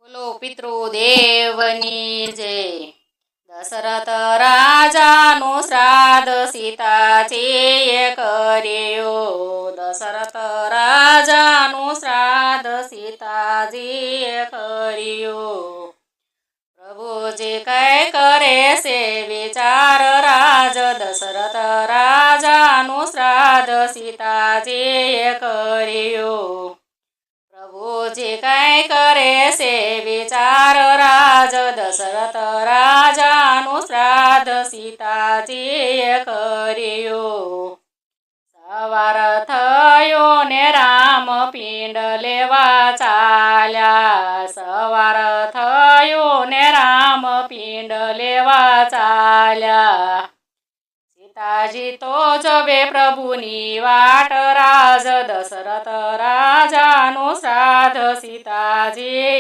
બોલો પિતૃદેવની જય. દશરથ રાજાનું શ્રાદ્ધ સીતાજીએ કર્યું. દશરથ રાજાનું શ્રાદ્ધ સીતાજીએ કર્યું. પ્રભુજી કઈ કરે છે વિચાર રાજ. દશરથ રાજાનું શ્રાદ્ધ સીતાજીએ કર્યું. પ્રભુજી કઈ કરે છે વિચાર રાજ. દશરથ રાજાનું શ્રાદ્ધ સીતાજીએ કર્યું. સવાર થયો ને રામ પિંડ લેવા ચાલ્યા. સવાર થયો ને રામ પિંડ લેવા ચાલ્યા. સીતાજી તો જવે પ્રભુની વાટ રાજ. દશરથ રાજાનું શ્રાદ્ધ સીતાજી